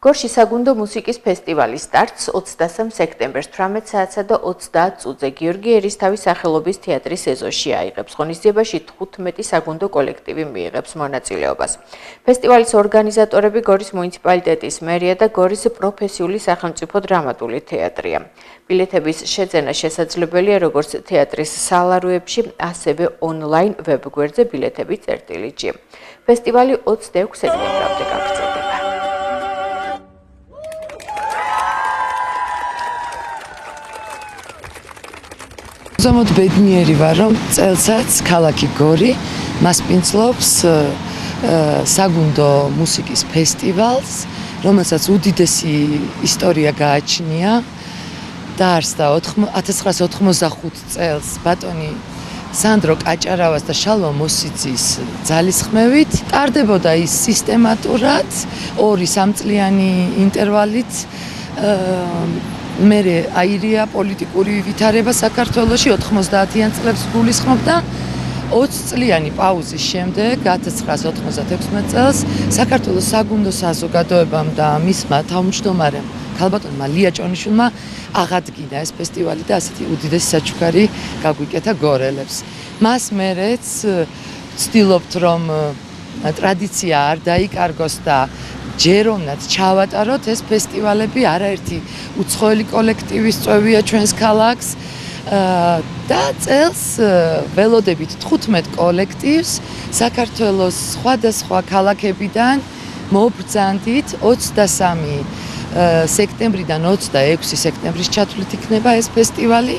გორში საგუნდო მუსიკის ფესტივალის სტარტს 23 სექტემბერს 18 საათსა და 30 წუთზე გიორგი ერისთავის სახელობის თეატრის ეზოში აიღებს. ღონისძიებაში 15 საგუნდო კოლექტივი მიიღებს მონაწილეობას. ფესტივალის ორგანიზატორები გორის მუნიციპალიტეტის მერია და გორის პროფესიული სახელმწიფო დრამატული თეატრია. ბილეთების შეძენა შესაძლებელია როგორც თეატრის სალაროებში, ასევე ონლაინ ვებგვერდზე ბილეთები წერტილით. ფესტივალი 26 სექტემბრამდე გაგრძელდება. ზომოდ ბედნიერი ვარ, რომ წელსაც ქალაქი გორი მასპინძლობს საგუნდო მუსიკის ფესტივალს, რომელსაც უდიდესი ისტორია გააჩნია. დაარსდა 1985 წელს ბატონი სანდრო კაჭარავას და შალვა მოსიძის ძალისხმევით. ტარდებოდა ის სისტემატურად 2-3 წლიანი ინტერვალით. მერე აირია პოლიტიკური ვითარება საქართველოში 90-იან წლებს გულისხმობდა. 20 წლიანი პაუზის შემდეგ 1996 წელს საქართველოს საგუნდო საზოგადოებამ და მისმა თავმჯდომარემ ქალბატონმა ლია ჭონიშვილმა აღადგინა ეს ფესტივალი და ასეთი უდიდესი საჩუქარი გაგვიკეთა გორელებს. მას მერეც ვცდილობთ რომ ტრადიცია არ დაიკარგოს და ჯეროვნად ჩავატაროთ ეს ფესტივალები, არაერთი უცხოელი კოლექტივის წვევია ჩვენს ქალაქს და წელს ველოდებით 15 კოლექტივს საქართველოს სხვადასხვა ქალაქებიდან მობრძანდით 23 სექტემბრიდან 26 სექტემბრის ჩათვლით იქნება ეს ფესტივალი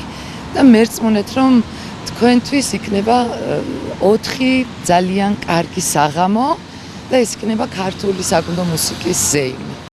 და მერწმუნეთ რომ თქვენთვის იქნება 4 ძალიან კარგი საღამო და ეს იქნება ქართული საგუნდო მუსიკის ზეიმი.